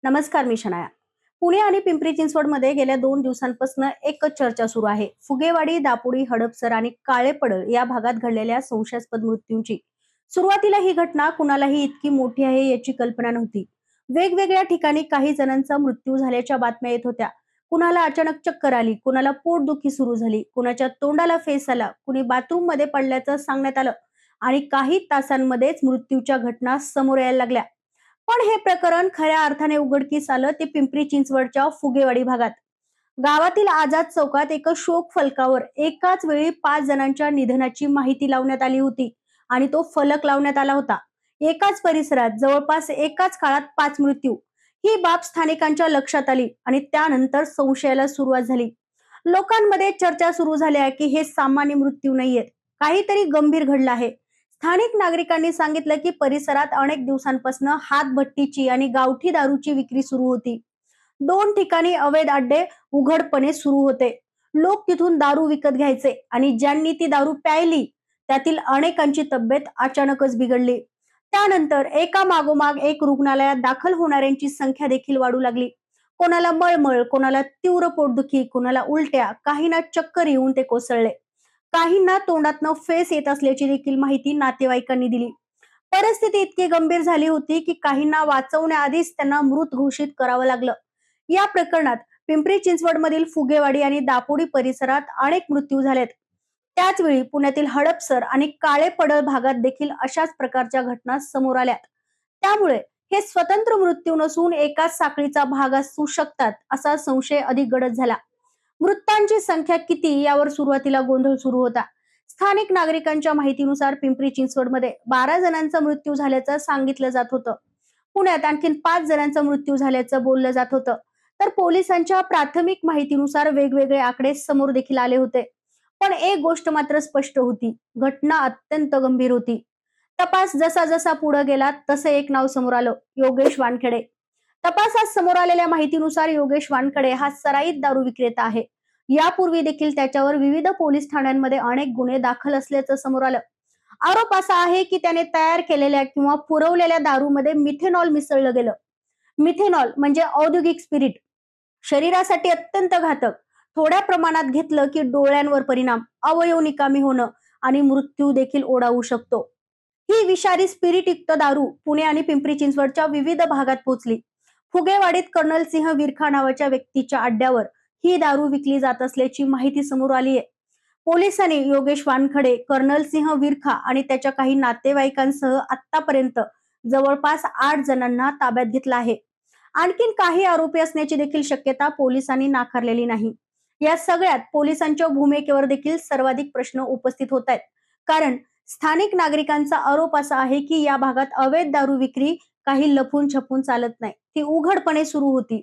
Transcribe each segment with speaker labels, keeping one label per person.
Speaker 1: नमस्कार, मी शनाया. पुणे आणि पिंपरी चिंचवडमध्ये गेल्या 2 दिवसांपासून एकच चर्चा सुरू आहे. फुगेवाडी, दापोडी, हडपसर आणि काळेपडळ या भागात घडलेल्या संशयास्पद मृत्यूंची. सुरुवातीला ही घटना कुणालाही इतकी मोठी आहे याची कल्पना नव्हती. वेगवेगळ्या ठिकाणी काही जणांचा मृत्यू झाल्याच्या बातम्या येत होत्या. कुणाला अचानक चक्कर आली, कुणाला पोटदुखी सुरू झाली, कुणाच्या तोंडाला फेस आला, कुणी बाथरूम मध्ये पडल्याचं सांगण्यात आलं आणि काही तासांमध्येच मृत्यूच्या घटना समोर यायला लागल्या. पण हे प्रकरण खऱ्या अर्थाने उघडकीस आलं ते पिंपरी चिंचवडच्या फुगेवाडी भागात. गावातील आझाद चौकात एका शोक फलकावर एकाच वेळी 5 जणांच्या निधनाची माहिती लावण्यात आली होती आणि तो फलक लावण्यात आला होता. एकाच परिसरात जवळपास एकाच काळात 5 मृत्यू. ही बाब स्थानिकांच्या लक्षात आली आणि त्यानंतर संशयाला सुरुवात झाली. लोकांमध्ये चर्चा सुरू झाल्या की हे सामान्य मृत्यू नाहीयेत, काहीतरी गंभीर घडलं आहे. स्थानिक नागरिकांनी सांगितलं की परिसरात अनेक दिवसांपासून हातभट्टीची आणि गावठी दारूची विक्री सुरू होती. 2 ठिकाणी अवैध अड्डे उघडपणे सुरू होते. लोक तिथून दारू विकत घ्यायचे आणि ज्यांनी ती दारू प्यायली त्यातील अनेकांची तब्येत अचानकच बिघडली. त्यानंतर एका मागोमाग एक रुग्णालयात दाखल होणाऱ्यांची संख्या देखील वाढू लागली. कोणाला मळमळ, कोणाला तीव्र पोटदुखी, कोणाला उलट्या, काहींना चक्कर येऊन ते कोसळले. काहींना तोंडातनं फेस येत असल्याची देखील माहिती नातेवाईकांनी दिली. परिस्थिती इतकी गंभीर झाली होती की काहींना वाचवण्याआधीच त्यांना मृत घोषित करावं लागलं. या प्रकरणात पिंपरी चिंचवडमधील फुगेवाडी आणि दापोडी परिसरात अनेक मृत्यू झालेत. त्याचवेळी पुण्यातील हडपसर आणि काळेपडळ भागात देखील अशाच प्रकारच्या घटना समोर आल्यात. त्यामुळे हे स्वतंत्र मृत्यू नसून एकाच साखळीचा भाग असू शकतात असा संशय अधिक गडद झाला. मृतांची संख्या किती यावर सुरुवातीला गोंधळ सुरू होता. स्थानिक नागरिकांच्या माहितीनुसार पिंपरी चिंचवडमध्ये 12 जणांचा मृत्यू झाल्याचं सांगितलं जात होतं. पुण्यात आणखीन 5 जणांचा मृत्यू झाल्याचं बोललं जात होतं. तर पोलिसांच्या प्राथमिक माहितीनुसार वेगवेगळे आकडे समोर देखील आले होते. पण एक गोष्ट मात्र स्पष्ट होती, घटना अत्यंत गंभीर होती. तपास जसा जसा पुढे गेला तसं एक नाव समोर आलं, योगेश वानखेडे. तपासात समोर आलेल्या माहितीनुसार योगेश वानखेडे हा सराईत दारू विक्रेता आहे. यापूर्वी देखील त्याच्यावर विविध पोलीस ठाण्यांमध्ये अनेक गुन्हे दाखल असल्याचं समोर आलं. आरोप असा आहे की त्याने तयार केलेल्या किंवा पुरवलेल्या दारूमध्ये मिथेनॉल मिसळलं गेलं. मिथेनॉल म्हणजे औद्योगिक स्पिरिट, शरीरासाठी अत्यंत घातक. थोड्या प्रमाणात घेतलं की डोळ्यांवर परिणाम, अवयव निकामी होणं आणि मृत्यू देखील ओढावू शकतो. ही विषारी स्पिरिट युक्त दारू पुणे आणि पिंपरी चिंचवडच्या विविध भागात पोहोचली. फुगेवाडीत कर्नल सिंह विरखा नावाच्या व्यक्तीच्या अड्ड्यावर ही दारू विकली जात असल्याची माहिती समोर आली आहे. पोलिसांनी योगेश वानखडे, कर्नल सिंह विरखा आणि त्याच्या काही नातेवाईकांसह आतापर्यंत जवळपास 8 जणांना ताब्यात घेतलं आहे. आणखीन काही आरोपी असण्याची देखील शक्यता पोलिसांनी नाकारलेली नाही. या सगळ्यात पोलिसांच्या भूमिकेवर देखील सर्वाधिक प्रश्न उपस्थित होत आहेत. कारण स्थानिक नागरिकांचा आरोप असा आहे की या भागात अवैध दारू विक्री काही लपून छपून चालत नाही, ती उघडपणे सुरू होती.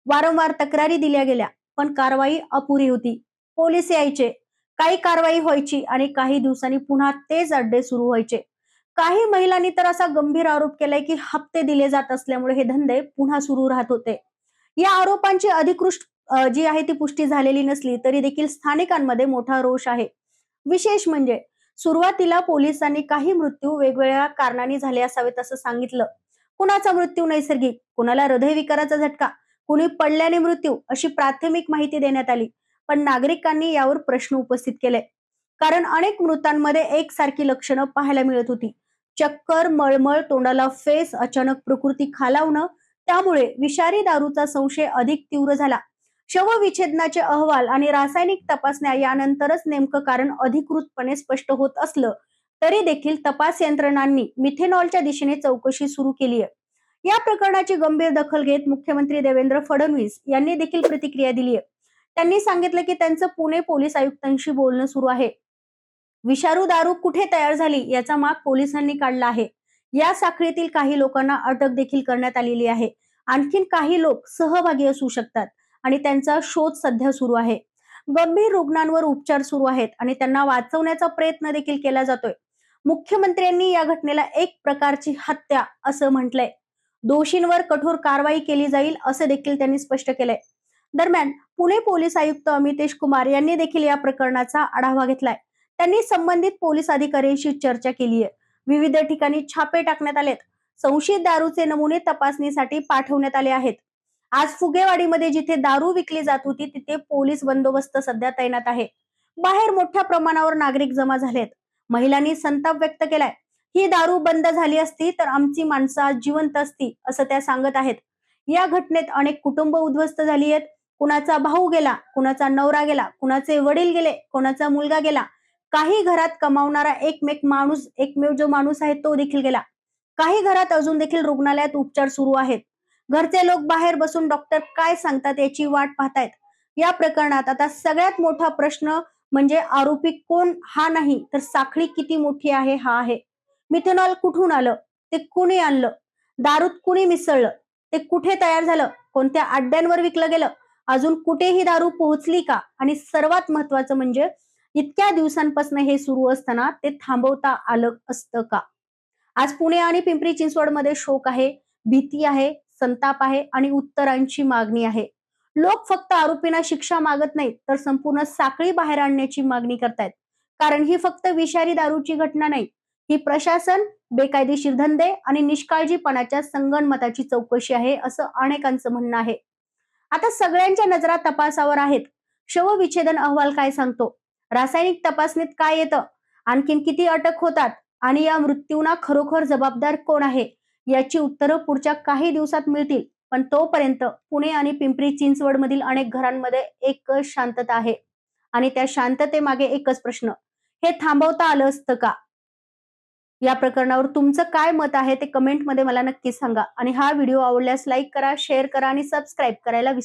Speaker 1: वारंवार तक्रारी दिल्या गेल्या पण कारवाई अपुरी होती. पोलीस यायचे, काही कारवाई व्हायची आणि काही दिवसांनी पुन्हा तेच अड्डे सुरू व्हायचे. काही महिलांनी तर असा गंभीर आरोप केलाय की हप्ते दिले जात असल्यामुळे हे धंदे पुन्हा सुरू राहत होते. या आरोपांची अधिकृत जी आहे ती पुष्टी झालेली नसली तरी देखील स्थानिकांमध्ये मोठा रोष आहे. विशेष म्हणजे सुरुवातीला पोलिसांनी काही मृत्यू वेगवेगळ्या कारणांनी झाले असावेत असं सांगितलं. कुणाचा मृत्यू नैसर्गिक, कुणाला हृदयविकाराचा झटका, कुणी पडल्याने मृत्यू अशी प्राथमिक माहिती देण्यात आली. पण नागरिकांनी यावर प्रश्न उपस्थित केले. कारण अनेक मृतांमध्ये एकसारखी लक्षणं पाहायला मिळत होती. चक्कर, मळमळ, तोंडाला फेस, अचानक प्रकृती खालावणं. त्यामुळे विषारी दारूचा संशय अधिक तीव्र झाला. शवविच्छेदनाचे अहवाल आणि रासायनिक तपासण्या यानंतरच नेमकं कारण अधिकृतपणे स्पष्ट होत असलं तरी देखील तपास यंत्रणांनी मिथेनॉलच्या दिशेने चौकशी सुरू केली आहे. या प्रकरणाची गंभीर दखल घेत मुख्यमंत्री देवेंद्र फडणवीस यांनी देखील प्रतिक्रिया दिली आहे. त्यांनी सांगितलं की त्यांचं पुणे पोलीस आयुक्तांशी बोलणं सुरू आहे. विषारू दारू कुठे तयार झाली याचा माग पोलिसांनी काढला आहे. या साखळीतील काही लोकांना अटक देखील करण्यात आलेली आहे. आणखीन काही लोक सहभागी असू शकतात आणि त्यांचा शोध सध्या सुरू आहे. गंभीर रुग्णांवर उपचार सुरू आहेत आणि त्यांना वाचवण्याचा प्रयत्न देखील केला जातोय. मुख्यमंत्र्यांनी या घटनेला एक प्रकारची हत्या असं म्हटलंय. दोषींवर कठोर कारवाई केली जाईल असं देखील त्यांनी स्पष्ट केलंय. दरम्यान पुणे पोलीस आयुक्त अमितेश कुमार यांनी देखील या प्रकरणाचा आढावा घेतलाय. त्यांनी संबंधित पोलीस अधिकाऱ्यांशी चर्चा केली आहे. विविध ठिकाणी छापे टाकण्यात आलेत. संशयित दारूचे नमुने तपासणीसाठी पाठवण्यात आले आहेत. आज फुगेवाडीमध्ये जिथे दारू विकली जात होती तिथे पोलीस बंदोबस्त सध्या तैनात आहे. बाहेर मोठ्या प्रमाणावर नागरिक जमा झालेत. महिलांनी संताप व्यक्त केलाय. ही दारू बंद झाली असती तर आमची माणसं आज जिवंत असती, असं त्या सांगत आहेत. या घटनेत अनेक कुटुंब उद्ध्वस्त झाली आहेत. कुणाचा भाऊ गेला, कुणाचा नवरा गेला, कुणाचे वडील गेले, कोणाचा मुलगा गेला. काही घरात कमावणारा एकमेव जो माणूस आहे तो देखील गेला. काही घरात अजून देखील रुग्णालयात उपचार सुरू आहेत. घरचे लोक बाहेर बसून डॉक्टर काय सांगतात याची वाट पाहतायत. या प्रकरणात आता सगळ्यात मोठा प्रश्न म्हणजे आरोपी कोण हा नाही, तर साखळी किती मोठी आहे हा आहे. मिथेनॉल कुठून आलं, ते कुणी आणलं, दारूत कुणी मिसळलं, ते कुठे तयार झालं, कोणत्या अड्ड्यांवर विकलं गेलं, अजून कुठे ही दारू पोहोचली का, आणि सर्वात महत्वाचं म्हणजे इतक्या दिवसांपासून हे सुरू असताना ते थांबवता आलं असतं का? आज पुणे आणि पिंपरी चिंचवडमध्ये शोक आहे, भीती आहे, संताप आहे आणि उत्तरांची मागणी आहे. लोक फक्त आरोपींना शिक्षा मागत नाहीत, तर संपूर्ण साखळी बाहेर आणण्याची मागणी करतायत. कारण ही फक्त विषारी दारूची घटना नाही, ही प्रशासन, बेकायदेशीर धंदे आणि निष्काळजीपणाच्या संगनमताची चौकशी आहे, असं अनेकांचं म्हणणं आहे. आता सगळ्यांच्या नजरा तपासावर आहेत. शवविच्छेदन अहवाल काय सांगतो, रासायनिक तपासणीत काय येतं, आणखीन किती अटक होतात आणि या मृत्यूंना खरोखर जबाबदार कोण आहे, याची उत्तरं पुढच्या काही दिवसात मिळतील. पण तोपर्यंत पुणे आणि पिंपरी चिंचवड मधील अनेक घरांमध्ये एकच शांतता आहे आणि त्या शांततेमागे एकच प्रश्न, हे थांबवता आलं असतं का? या प्रकरणावर तुमचं काय मत आहे ते कमेंटमध्ये मला नक्की सांगा आणि हा व्हिडिओ आवडल्यास लाईक करा, शेअर करा आणि सबस्क्राईब करायला